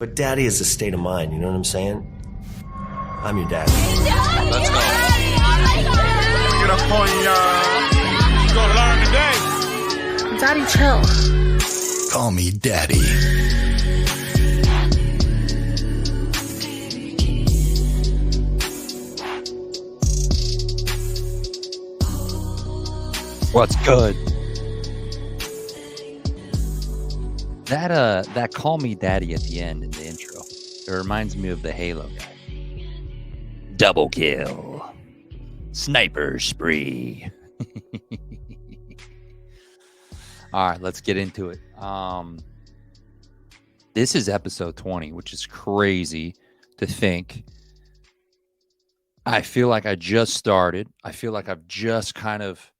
But daddy is a state of mind, you know what I'm saying? I'm your dad. Let's go. Get up on y'all. You gonna learn today. Daddy, chill. Call me Daddy. What's good? That call me daddy at the end in the intro. It reminds me of the Halo guy. Double kill. Sniper spree. All right, let's get into it. This is episode 20, which is crazy to think. I feel like I just started. I feel like I've just kind of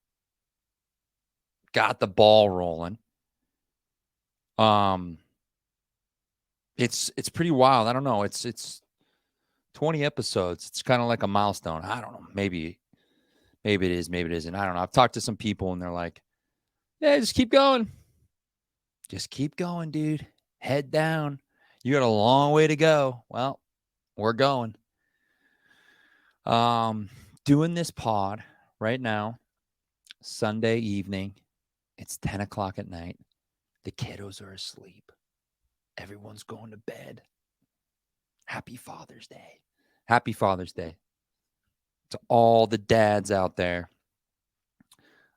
got the ball rolling. It's pretty wild. I don't know. It's 20 episodes. It's kind of like a milestone. I don't know. Maybe it is, maybe it isn't. I don't know. I've talked to some people and they're like, yeah, just keep going. Just keep going, dude. Head down. You got a long way to go. Well, we're going. Doing this pod right now, Sunday evening. It's 10 o'clock at night. The kiddos are asleep. Everyone's going to bed. Happy Father's Day. Happy Father's Day to all the dads out there.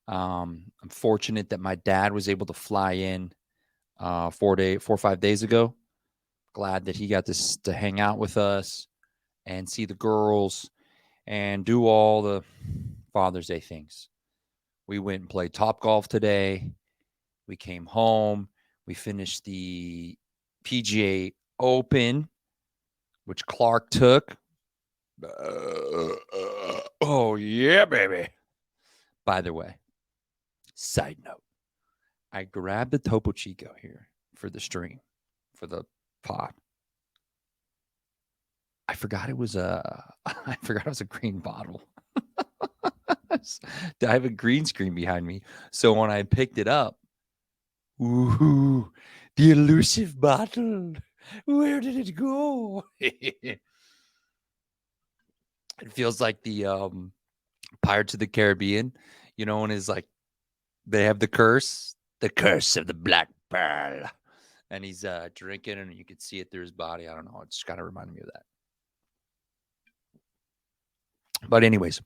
I'm fortunate that my dad was able to fly in 4 or 5 days ago. Glad that he got to hang out with us and see the girls and do all the Father's Day things. We went and played Topgolf today. We came home. We finished the PGA Open, which Clark took. Oh, yeah, baby. By the way, side note, I grabbed the Topo Chico here for the stream, for the pod. I forgot it was a green bottle. I have a green screen behind me. So when I picked it up, ooh, the elusive bottle. Where did it go? It feels like the Pirates of the Caribbean, you know, and is like they have the curse of the Black Pearl. And he's drinking and you can see it through his body. I don't know. It just kind of reminded me of that. But anyways,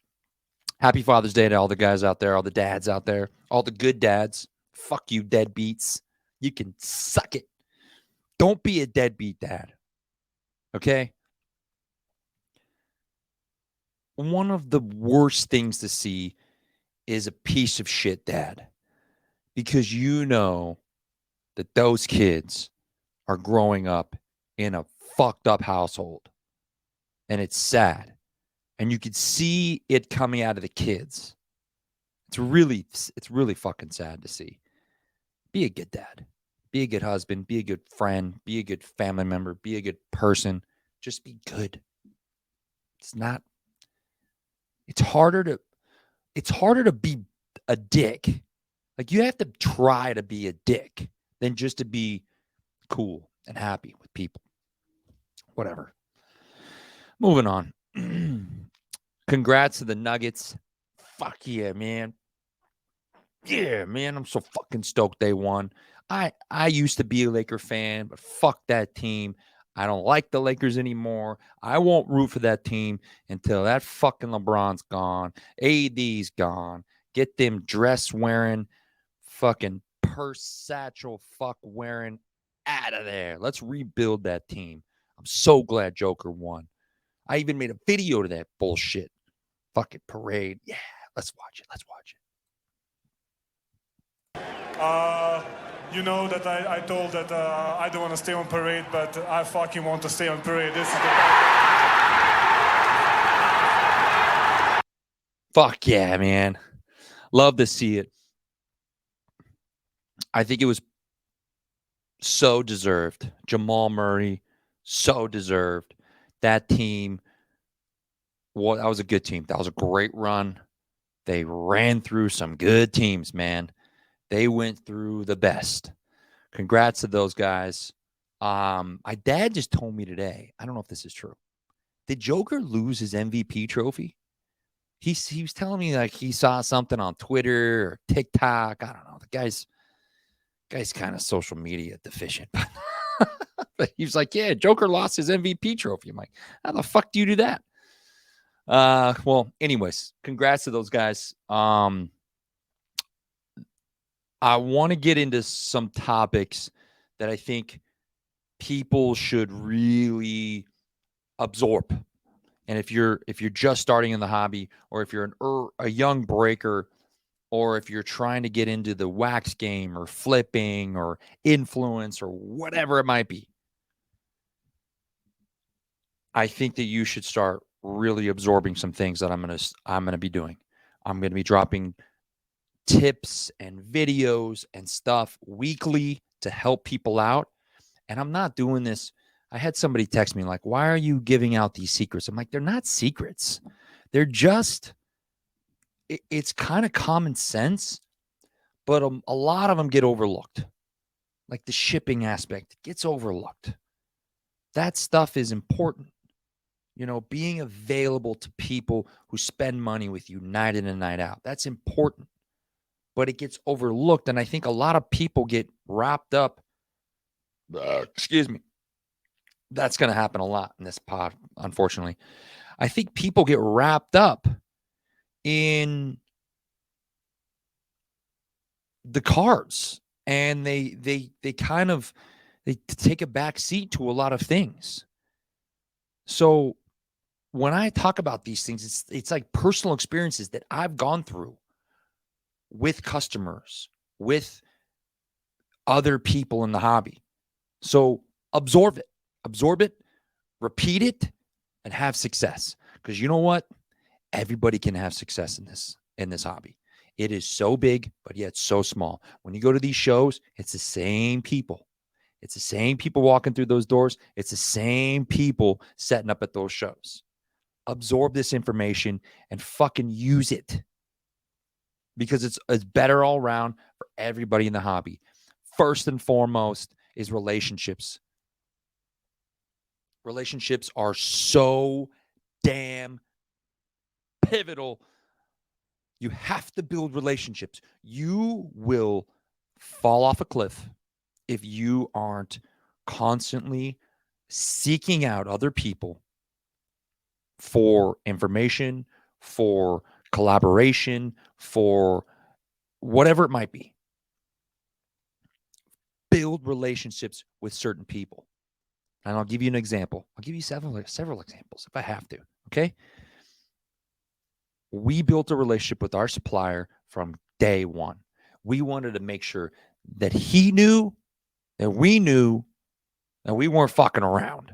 happy Father's Day to all the guys out there, all the dads out there, all the good dads. Fuck you, deadbeats. You can suck it. Don't be a deadbeat dad. Okay? One of the worst things to see is a piece of shit dad. Because you know that those kids are growing up in a fucked up household. And it's sad. And you could see it coming out of the kids. It's really fucking sad to see. Be a good dad. Be a good husband. Be a good friend. Be a good family member. Be a good person. Just be good. It's harder to be a dick. Like you have to try to be a dick than just to be cool and happy with people. Whatever. Moving on. Congrats to the Nuggets. Fuck yeah, man. Yeah, man. I'm so fucking stoked they won. I used to be a Laker fan, but fuck that team. I don't like the Lakers anymore. I won't root for that team until that fucking LeBron's gone. AD's gone. Get them dress wearing, fucking purse satchel fuck wearing out of there. Let's rebuild that team. I'm so glad Joker won. I even made a video to that bullshit. Fucking parade. Yeah, let's watch it. You know that I told that I don't want to stay on parade, but I fucking want to stay on parade. This is the... Fuck yeah, man. Love to see it. I think it was so deserved. Jamal Murray, so deserved. That team, well, that was a good team. That was a great run. They ran through some good teams, man. They went through the best. Congrats to those guys. My dad just told me today, I don't know if this is true. Did Joker lose his MVP trophy? He was telling me like he saw something on Twitter or TikTok. I don't know. The guy's kind of social media deficient. But he was like, yeah, Joker lost his MVP trophy. I'm like, how the fuck do you do that? Well, anyways, congrats to those guys. I want to get into some topics that I think people should really absorb. And if you're just starting in the hobby, or if you're a young breaker, or if you're trying to get into the wax game or flipping or influence or whatever it might be, I think that you should start really absorbing some things that I'm going to be doing. I'm going to be dropping tips and videos and stuff weekly to help people out. And I'm not doing this. I had somebody text me like, why are you giving out these secrets? I'm like, they're not secrets. They're just, it's kind of common sense, but a lot of them get overlooked. Like the shipping aspect gets overlooked. That stuff is important. You know, being available to people who spend money with you night in and night out. That's important. But it gets overlooked. And I think a lot of people get wrapped up. Excuse me. That's going to happen a lot in this pod, unfortunately. I think people get wrapped up in the cards, and they kind of they take a back seat to a lot of things. So when I talk about these things, it's like personal experiences that I've gone through with customers, with other people in the hobby. So absorb it, repeat it, and have success. Because you know what? Everybody can have success in this hobby. It is so big, but yet so small. When you go to these shows, it's the same people. It's the same people walking through those doors. It's the same people setting up at those shows. Absorb this information and fucking use it, because it's better all around for everybody in the hobby. First and foremost is relationships. Relationships are so damn pivotal. You have to build relationships. You will fall off a cliff if you aren't constantly seeking out other people for information, for collaboration, for whatever it might be. Build relationships with certain people. And I'll give you an example. I'll give you several examples if I have to. Okay. We built a relationship with our supplier from day one. We wanted to make sure that he knew, that we knew, that we weren't fucking around,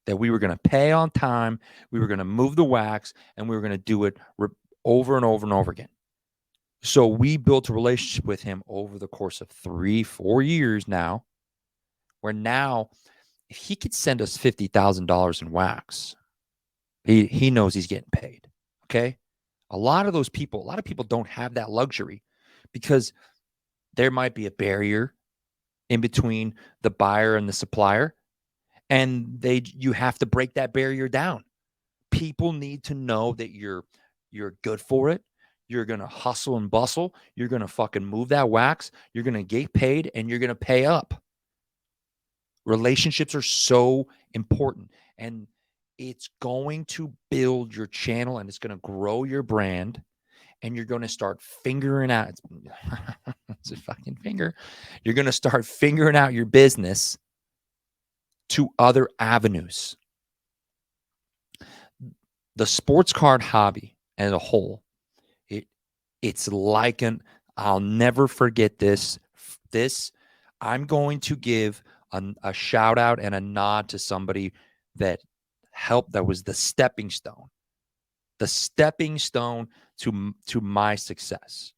that we were going to pay on time, we were going to move the wax, and we were going to do it over and over and over again. So we built a relationship with him over the course of 3-4 years now, where now if he could send us $50,000 in wax, he knows he's getting paid. Okay. A lot of people don't have that luxury, because there might be a barrier in between the buyer and the supplier, and you have to break that barrier down. People need to know that you're good for it. You're going to hustle and bustle. You're going to fucking move that wax. You're going to get paid, and you're going to pay up. Relationships are so important, and it's going to build your channel, and it's going to grow your brand, and you're going to start figuring out it's a fucking finger. You're going to start figuring out your business to other avenues. The sports card hobby as a whole, it's like I'll never forget this. I'm going to give a shout out and a nod to somebody that helped, that was the stepping stone to my success.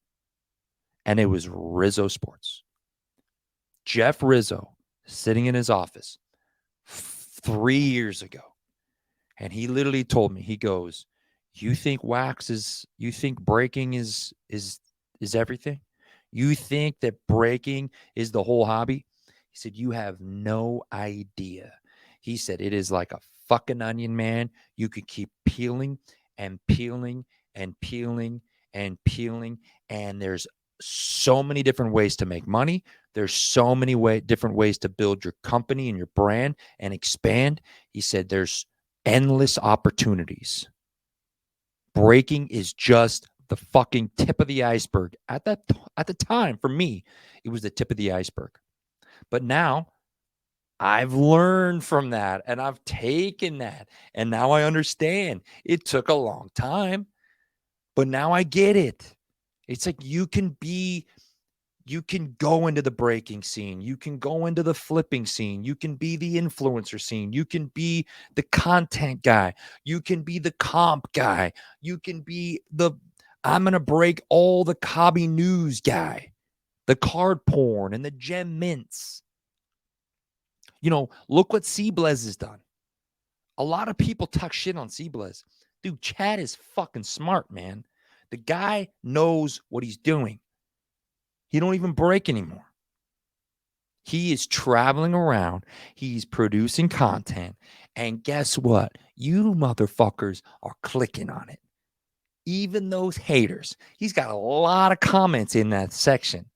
And it was Rizzo Sports. Jeff Rizzo sitting in his office 3 years ago. And he literally told me, he goes, you think breaking is everything? You think that breaking is the whole hobby? He said, you have no idea. He said, it is like a fucking onion, man. You could keep peeling and peeling and peeling and peeling. And there's so many different ways to make money. There's so many different ways to build your company and your brand and expand. He said, there's endless opportunities. Breaking is just the fucking tip of the iceberg. At the time, for me, it was the tip of the iceberg. But now I've learned from that and I've taken that. And now I understand. It took a long time, but now I get it. It's like you can go into the breaking scene. You can go into the flipping scene. You can be the influencer scene. You can be the content guy. You can be the comp guy. You can be I'm going to break all the Cobby news guy, the card porn and the gem mints. Look what Seablez has done. A lot of people talk shit on Seablez. Dude, Chad is fucking smart, man. The guy knows what he's doing. He don't even break anymore. He is traveling around. He's producing content. And guess what? You motherfuckers are clicking on it. Even those haters. He's got a lot of comments in that section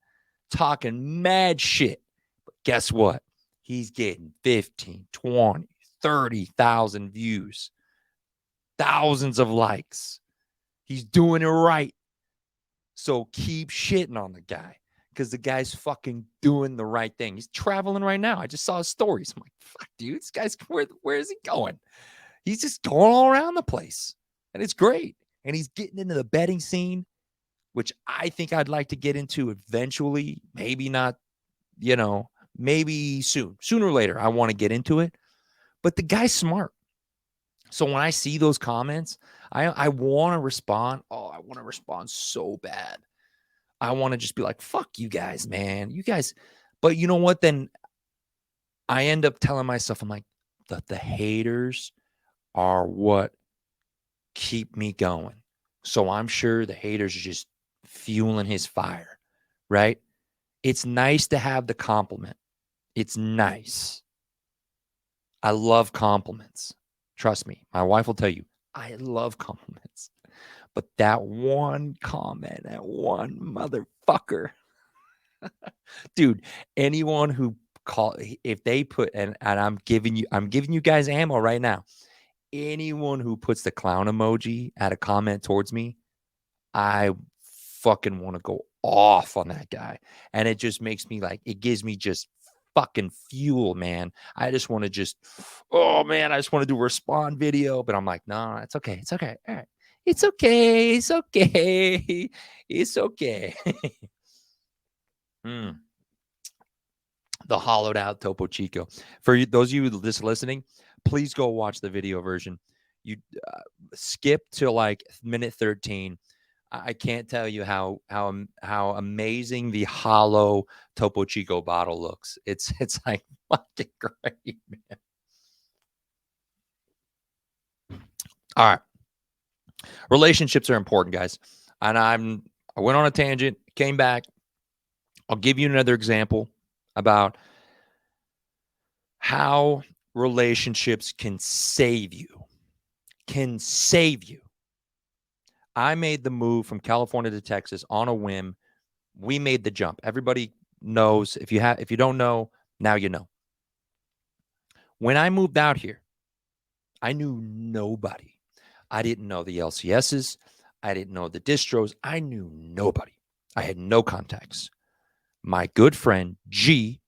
talking mad shit. But guess what? He's getting 15, 20, 30,000 views, thousands of likes. He's doing it right. So keep shitting on the guy because the guy's fucking doing the right thing. He's traveling right now. I just saw his stories. I'm like, fuck, dude, this guy's, where is he going? He's just going all around the place. And it's great. And he's getting into the betting scene, which I think I'd like to get into eventually. Maybe not, maybe soon. Sooner or later, I want to get into it. But the guy's smart. So when I see those comments, I want to respond. Oh, I want to respond so bad. I want to just be like, fuck you guys, man. You guys. But you know what? Then I end up telling myself, I'm like, the haters are what keep me going. So I'm sure the haters are just fueling his fire, right? It's nice to have the compliment. It's nice. I love compliments. Trust me. My wife will tell you, I love compliments. But that one comment, that one motherfucker, dude, anyone who if they put, and I'm giving you guys ammo right now. Anyone who puts the clown emoji at a comment towards me, I fucking want to go off on that guy. And it just makes me it gives me just fucking fuel, man. I just want to I just want to do a respond video, but I'm like, no, it's okay. It's okay. All right. It's okay. It's okay. It's okay. The hollowed out Topo Chico. For those of you just listening, please go watch the video version. You skip to minute 13. I can't tell you how amazing the hollow Topo Chico bottle looks. It's like fucking great, man. All right. Relationships are important, guys. And I went on a tangent, came back. I'll give you another example about how relationships can save you. Can save you. I made the move from California to Texas on a whim. We made the jump. Everybody knows. If you don't know, now you know. When I moved out here, I knew nobody. I didn't know the LCSs. I didn't know the distros. I knew nobody. I had no contacts. My good friend, G,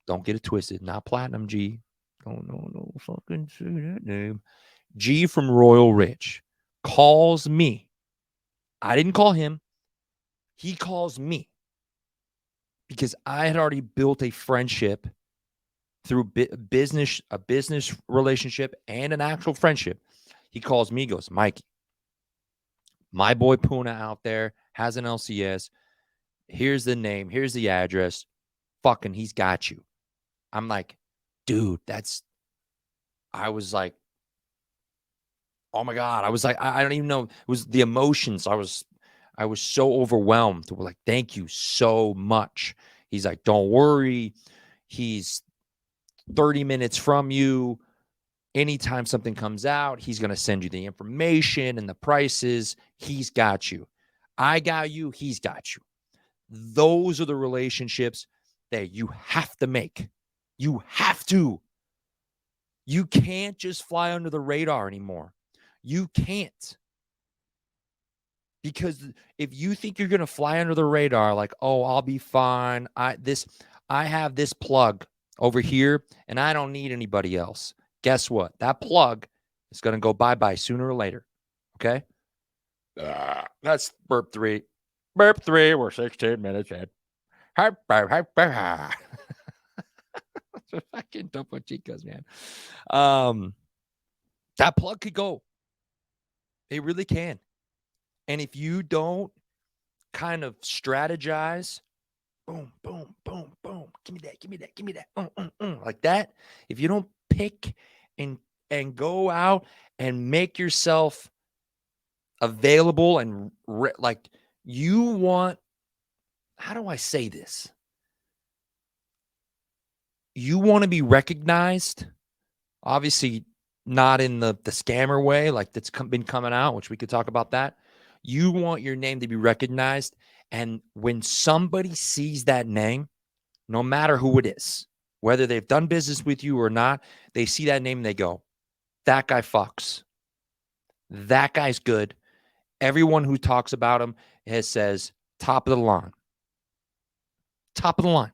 don't get it twisted, not Platinum G. No, fucking say that name. G from Royal Ridge calls me. I didn't call him. He calls me because I had already built a friendship through a business relationship and an actual friendship. He calls me, goes, Mikey, my boy Puna out there has an LCS. Here's the name. Here's the address. Fucking, he's got you. I'm like, dude, I was like, oh my God. I was like, I don't even know. It was the emotions. I was so overwhelmed. We're like, thank you so much. He's like, don't worry. He's 30 minutes from you. Anytime something comes out, he's going to send you the information and the prices. He's got you. I got you. He's got you. Those are the relationships that you have to make. You have to. You can't just fly under the radar anymore. You can't. Because if you think you're going to fly under the radar, like, oh, I'll be fine. I have this plug over here and I don't need anybody else. Guess what? That plug is going to go bye-bye sooner or later. Okay? That's burp 3. Burp 3. We're 16 minutes in. Fucking Topo Chicos, man. That plug could go. It really can. And if you don't kind of strategize, boom, boom, boom, boom, give me that, give me that, give me that, like that. If you don't pick and go out and make yourself available and like you want, how do I say this? You want to be recognized, obviously not in the scammer way, like that's been coming out, which we could talk about that. You want your name to be recognized. And when somebody sees that name, no matter who it is, whether they've done business with you or not, they see that name and they go, that guy fucks. That guy's good. Everyone who talks about him says, top of the line. Top of the line.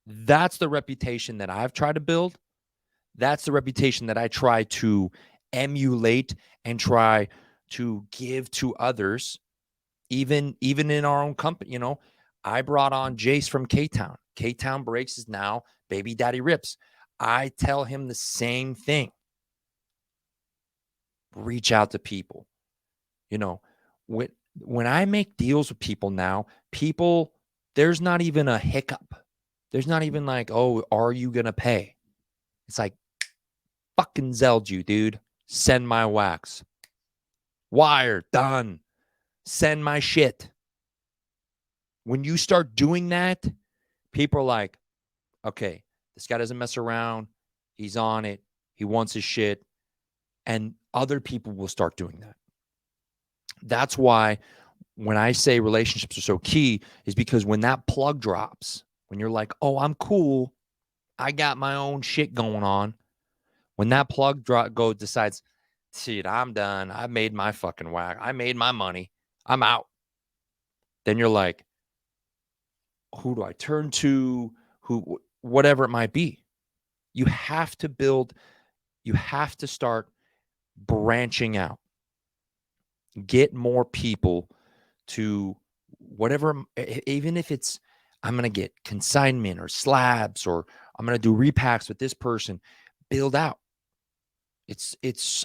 That's the reputation that I've tried to build. That's the reputation that I try to emulate and try to give to others, even in our own company. You know, I brought on Jace from K-Town. K-Town Breaks is now Baby Daddy Rips. I tell him the same thing. Reach out to people. You know, when I make deals with people now, there's not even a hiccup. There's not even like, oh, are you going to pay? It's like, fucking Zelled you, dude. Send my wax. Wire, done. Send my shit. When you start doing that, people are like, okay, this guy doesn't mess around. He's on it. He wants his shit. And other people will start doing that. That's why when I say relationships are so key is because when that plug drops, when you're like, oh, I'm cool. I got my own shit going on. When that plug decides, shit, I'm done. I made my fucking whack. I made my money. I'm out. Then you're like, who do I turn to? Whatever it might be. You have to start branching out. Get more people to whatever, even if it's, I'm going to get consignment or slabs, or I'm going to do repacks with this person, build out.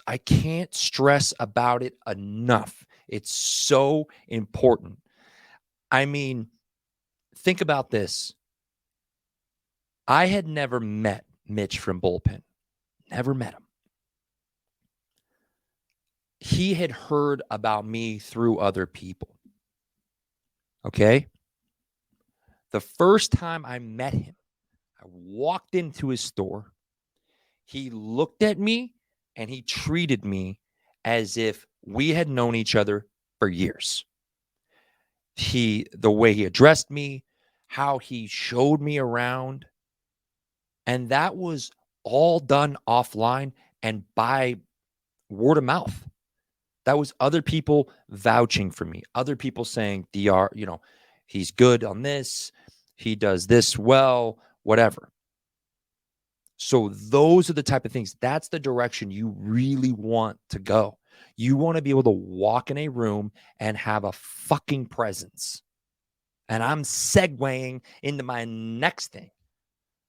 I can't stress about it enough. It's so important. I mean, think about this. I had never met Mitch from Bullpen. Never met him. He had heard about me through other people. Okay? The first time I met him, I walked into his store. He looked at me and he treated me as if we had known each other for years. The way he addressed me, how he showed me around, and that was all done offline and by word of mouth. That was other people vouching for me, other people saying, DR, he's good on this, he does this well, whatever. So those are the type of things. That's the direction you really want to go. You want to be able to walk in a room and have a fucking presence. And I'm segueing into my next thing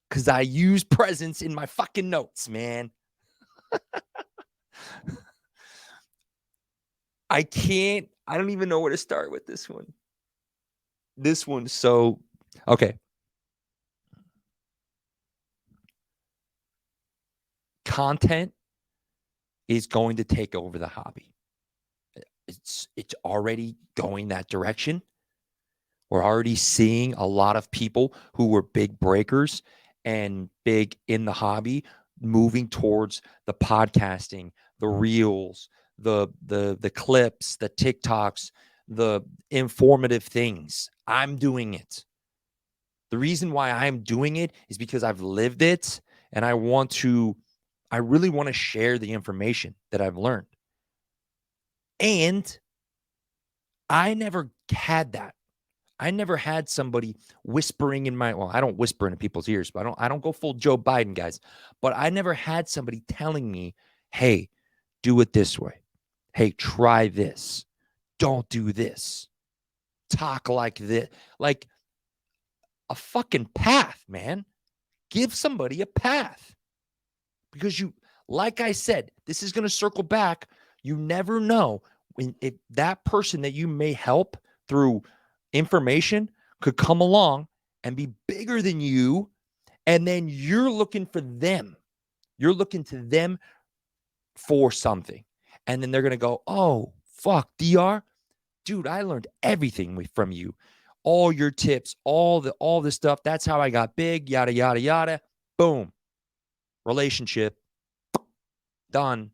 because I use presence in my fucking notes, man. I don't even know where to start with this one. Okay. Content is going to take over the hobby. It's already going that direction. We're already seeing a lot of people who were big breakers and big in the hobby, moving towards the podcasting, the reels, the clips, the TikToks, the informative things. I'm doing it. The reason why I'm doing it is because I've lived it, and I really want to share the information that I've learned. And I never had that. I never had somebody whispering in my, well, I don't whisper into people's ears, but I don't go full Joe Biden, guys. But I never had somebody telling me, hey, do it this way. Hey, try this. Don't do this. Talk like this. Like a fucking path, man. Give somebody a path. Because like I said, this is going to circle back. You never know if that person that you may help through information could come along and be bigger than you. And then you're looking for them. You're looking to them for something. And then they're going to go, oh, fuck, DR. Dude, I learned everything from you. All your tips, all the stuff. That's how I got big, yada, yada, yada. Boom. Relationship. Done.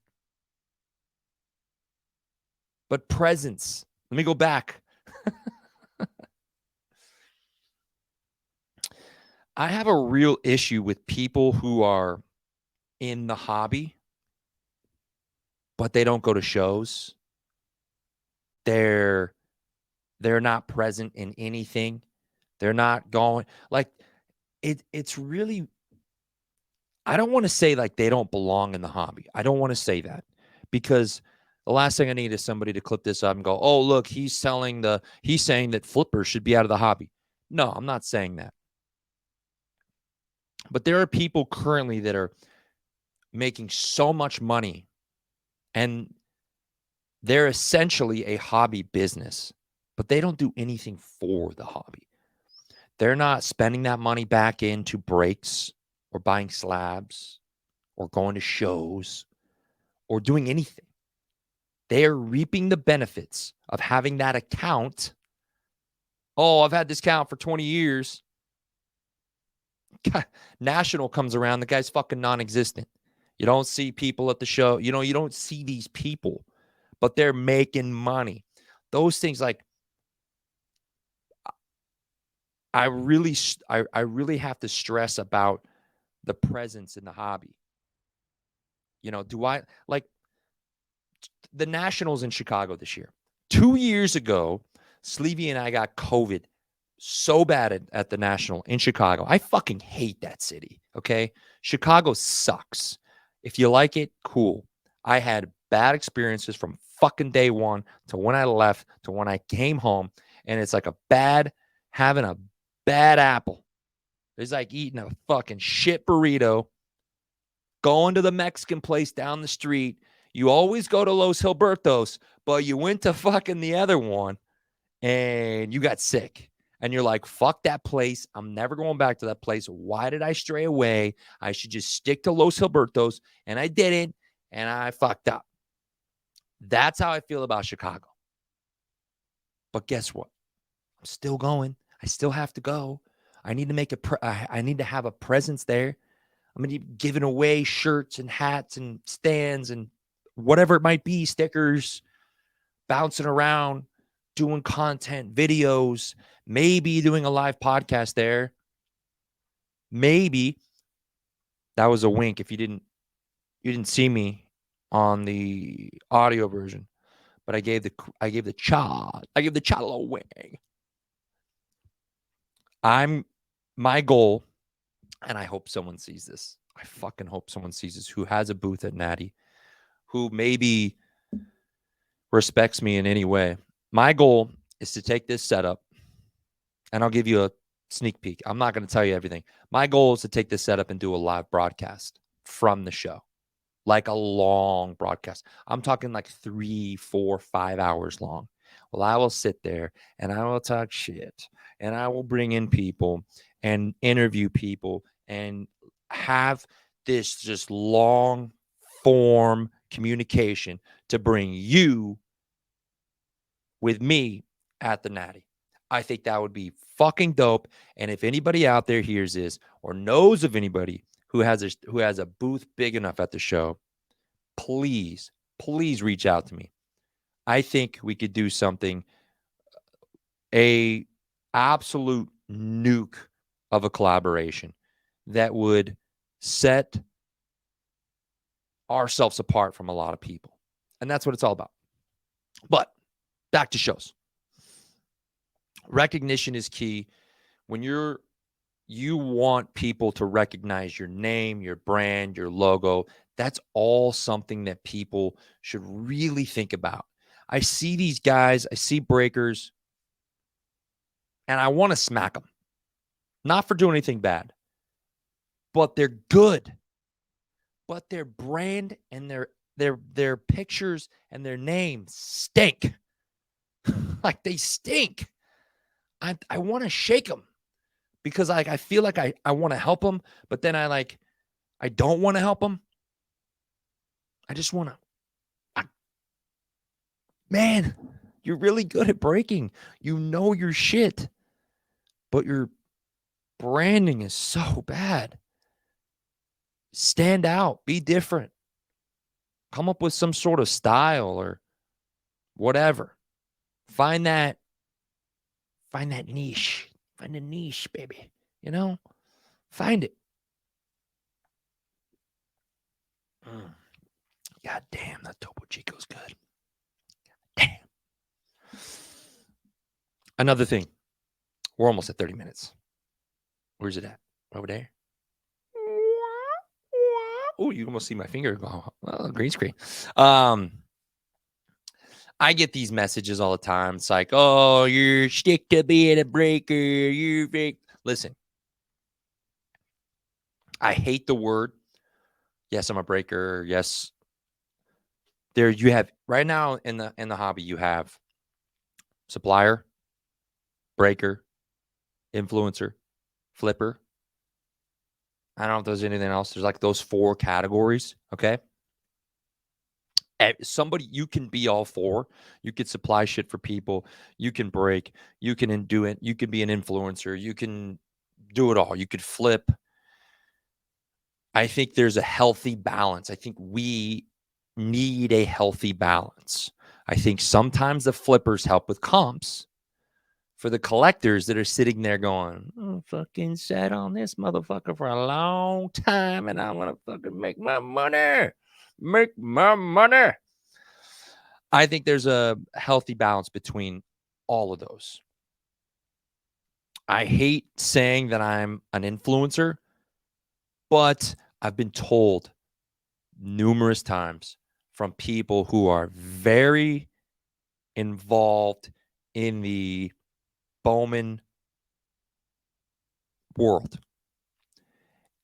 But presence. Let me go back. I have a real issue with people who are in the hobby, but they don't go to shows. They're not present in anything. They're not going, like, it's really, I don't want to say like they don't belong in the hobby. I don't want to say that, because the last thing I need is somebody to clip this up and go, oh, look, he's saying that flippers should be out of the hobby. No, I'm not saying that. But there are people currently that are making so much money, and they're essentially a hobby business, but they don't do anything for the hobby. They're not spending that money back into breaks or buying slabs or going to shows or doing anything. They are reaping the benefits of having that account. Oh, I've had this account for 20 years. National comes around, the guy's fucking non-existent. You don't see people at the show. You don't see these people, but they're making money. Those things, like, I really have to stress about the presence in the hobby. Do I like the Nationals in Chicago this year? 2 years ago, Sleevey and I got COVID so bad at the National in Chicago. I fucking hate that city, okay? Chicago sucks. If you like it, cool. I had bad experiences from fucking day one to when I left to when I came home, and it's like having a bad apple. It's like eating a fucking shit burrito, going to the Mexican place down the street. You always go to Los Gilbertos, but you went to fucking the other one and you got sick. And you're like, fuck that place. I'm never going back to that place. Why did I stray away? I should just stick to Los Gilbertos. And I didn't. And I fucked up. That's how I feel about Chicago. But guess what? I'm still going. I still have to go. I need to I need to have a presence there. I'm going to be giving away shirts and hats and stands and whatever it might be, stickers, bouncing around, doing content, videos, maybe doing a live podcast there. Maybe. That was a wink if you didn't see me on the audio version, but I gave the cha a little wing. My goal, and I hope someone sees this. I fucking hope someone sees this who has a booth at Natty, who maybe respects me in any way. My goal is to take this setup, and I'll give you a sneak peek. I'm not going to tell you everything. My goal is to take this setup and do a live broadcast from the show, like a long broadcast. I'm talking like 3, 4, 5 hours long. Well, I will sit there and I will talk shit, and I will bring in people and interview people and have this just long form communication to bring you with me at the Natty. I think that would be fucking dope. And if anybody out there hears this or knows of anybody who has a booth big enough at the show, please reach out to me. I think we could do something, a absolute nuke of a collaboration that would set ourselves apart from a lot of people. And that's what it's all about. But back to shows. Recognition is key. When you want people to recognize your name, your brand, your logo, that's all something that people should really think about. I see these guys, I see breakers, and I want to smack them. Not for doing anything bad, but they're good. But their brand and their pictures and their name stink. Like they stink. I want to shake them because I feel like I want to help them, but then I don't want to help them. I just want to. Man, you're really good at breaking. You know your shit, but your branding is so bad. Stand out. Be different. Come up with some sort of style or whatever. Find that niche. Find a niche, baby. You know? Find it. God damn, that Topo Chico's good. Damn. Another thing. We're almost at 30 minutes. Where's it at? Over there? Oh, you almost see my finger go. Oh, green screen. I get these messages all the time. It's like, oh, you're stick to being a breaker. You're fake. Listen, I hate the word. Yes, I'm a breaker. Yes. There you have right now in the hobby, you have supplier, breaker, influencer, flipper. I don't know if there's anything else. There's like those 4 categories. Okay. Somebody, you can be all 4. You could supply shit for people. You can break. You can do it. You can be an influencer. You can do it all. You could flip. I think there's a healthy balance. I think we need a healthy balance. I think sometimes the flippers help with comps for the collectors that are sitting there going, oh, fucking sat on this motherfucker for a long time and I want to fucking make my money. Make my money. I think there's a healthy balance between all of those. I hate saying that I'm an influencer, but I've been told numerous times from people who are very involved in the Bowman world.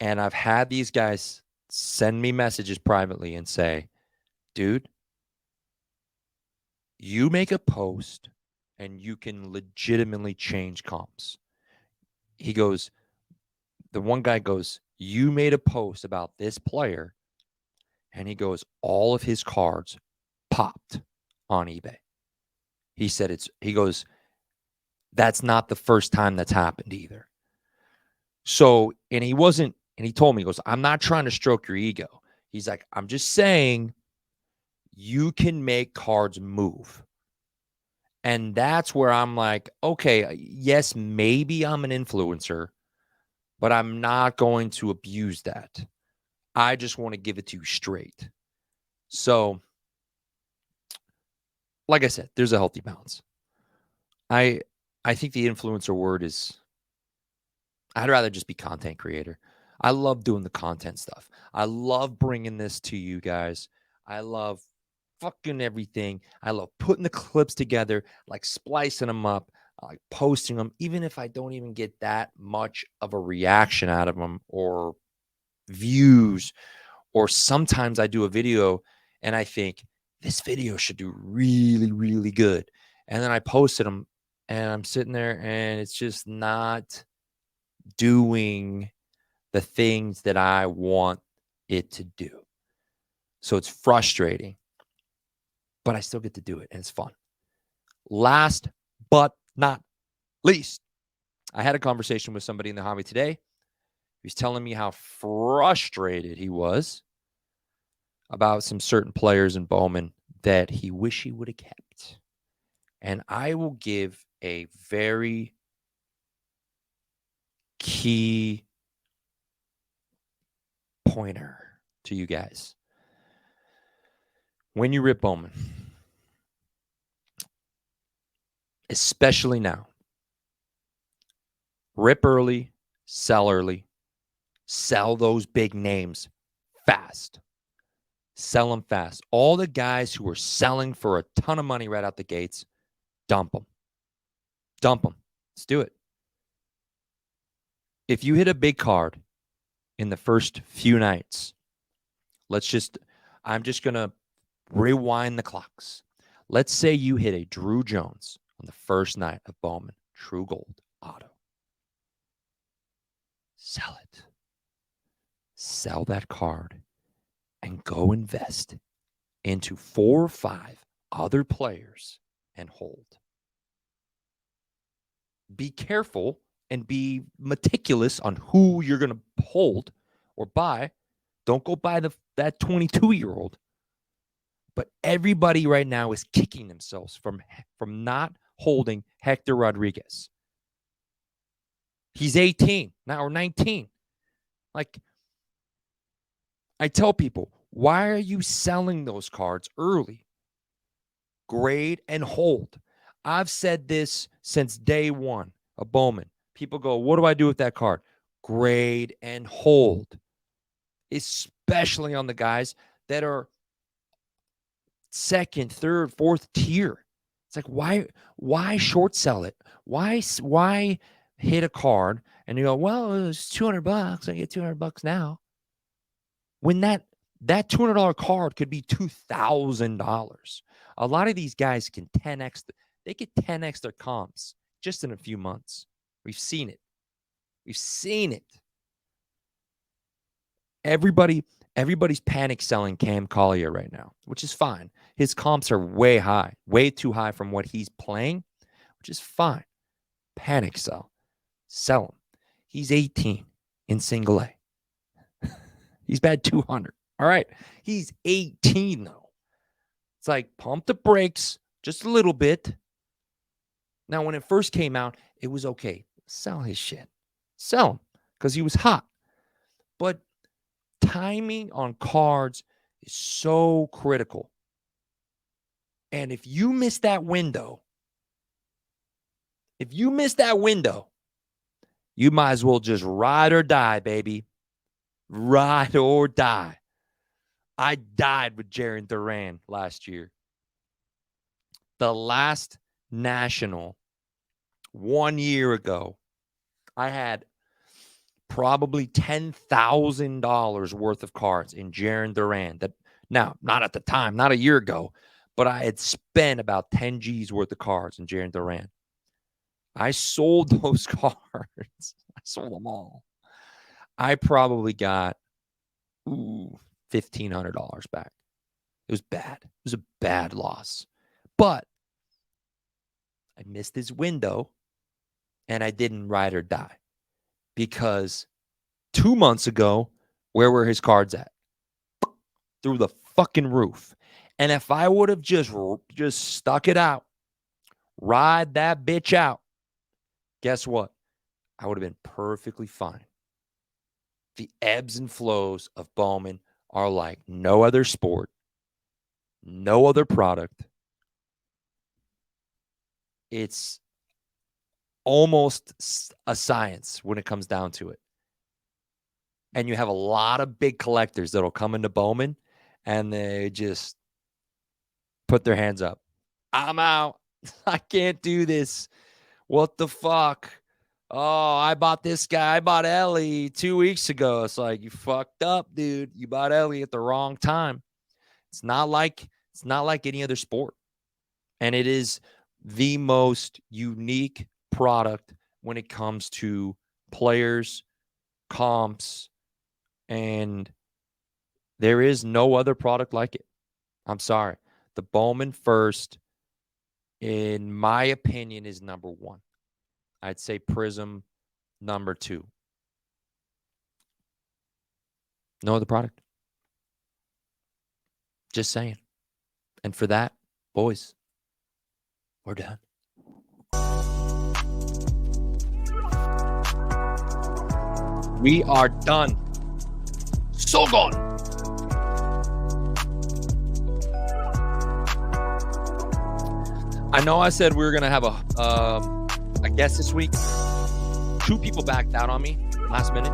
And I've had these guys send me messages privately and say, dude, you make a post and you can legitimately change comps. He goes, the one guy goes, you made a post about this player. And he goes, all of his cards popped on eBay. He said he goes, that's not the first time that's happened either. So, and he told me, he goes, I'm not trying to stroke your ego. He's like, I'm just saying you can make cards move. And that's where I'm like, okay, yes, maybe I'm an influencer, but I'm not going to abuse that. I just want to give it to you straight. So, like I said, there's a healthy balance. I think the influencer word is, I'd rather just be content creator. I love doing the content stuff. I love bringing this to you guys. I love fucking everything. I love putting the clips together, like splicing them up, like posting them, even if I don't even get that much of a reaction out of them or views. Or sometimes I do a video and I think this video should do really, really good. And then I posted them and I'm sitting there and it's just not doing the things that I want it to do. So it's frustrating, but I still get to do it and it's fun. Last but not Least. I had a conversation with somebody in the hobby today. He was telling me how frustrated he was about some certain players in Bowman that he wish he would have kept. And I will give a very key pointer to you guys. When you rip Bowman, especially now, rip early, sell early, sell those big names fast. Sell them fast. All the guys who are selling for a ton of money right out the gates, dump them. Dump them. Let's do it. If you hit a big card in the first few nights, I'm just going to rewind the clocks. Let's say you hit a Drew Jones on the first night of Bowman, True Gold Auto. Sell it. Sell that card and go invest into 4 or 5 other players and hold. Be careful and be meticulous on who you're going to hold or buy. Don't go buy that 22-year-old. But everybody right now is kicking themselves from not holding Hector Rodriguez. He's 18 now or 19. Like, I tell people, why are you selling those cards early? Grade and hold. I've said this since day one of Bowman. People go, what do I do with that card? Grade and hold, especially on the guys that are second, third, fourth tier. It's like, why short sell it? Why hit a card and you go, well, it was $200. I get $200 now. When that $200 card could be $2,000. A lot of these guys can 10x. They get 10x their comps just in a few months. We've seen it. We've seen it. Everybody's panic selling Cam Collier right now, which is fine. His comps are way high, way too high from what he's playing, which is fine. Panic sell. Sell him. He's 18 in single A. He's batted 200. All right. He's 18, though. It's like pump the brakes just a little bit. Now, when it first came out, it was okay. Sell his shit. Sell him because he was hot. But timing on cards is so critical. And if you miss that window, you might as well just ride or die, baby. Ride or die. I died with Jarren Duran last year. The last national 1 year ago, I had probably $10,000 worth of cards in Jarren Duran. That now, not at the time, not a year ago, but I had spent about 10 G's worth of cards in Jarren Duran. I sold those cards. I sold them all. I probably got $1,500 back. It was bad. It was a bad loss. But I missed his window and I didn't ride or die because 2 months ago, where were his cards at? Through the fucking roof. And if I would have just stuck it out, ride that bitch out, guess what? I would have been perfectly fine. The ebbs and flows of Bowman are like no other sport, no other product. It's almost a science when it comes down to it. And you have a lot of big collectors that'll come into Bowman and they just put their hands up. I'm out. I can't do this. What the fuck? Oh, I bought this guy. I bought Ellie 2 weeks ago. It's like, you fucked up, dude. You bought Ellie at the wrong time. It's not like any other sport. And it is the most unique product when it comes to players, comps, and there is no other product like it. I'm sorry. The Bowman First, in my opinion, is number one. I'd say Prism number 2. No other product. Just saying. And for that, boys, we're done. We are done. So gone. I know I said we were going to have a guest this week. 2 people backed out on me last minute.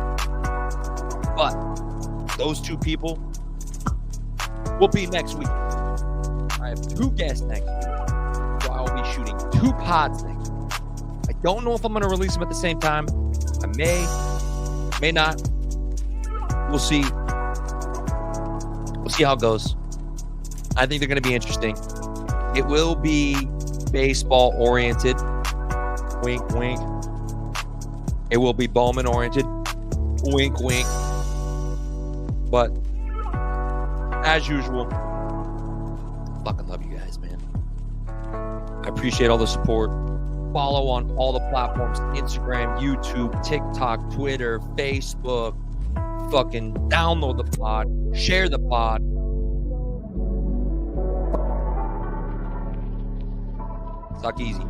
But those 2 people will be next week. I have 2 guests next week. So I will be shooting 2 pods next week. I don't know if I'm going to release them at the same time. I may not. We'll see. We'll see how it goes. I think they're going to be interesting. It will be baseball oriented. Wink, wink. It will be Bowman oriented. Wink, wink. But as usual, fucking love you guys, man. I appreciate all the support. Follow on all the platforms: Instagram, YouTube, TikTok, Twitter, Facebook. Fucking download the pod. Share the pod. Suck easy.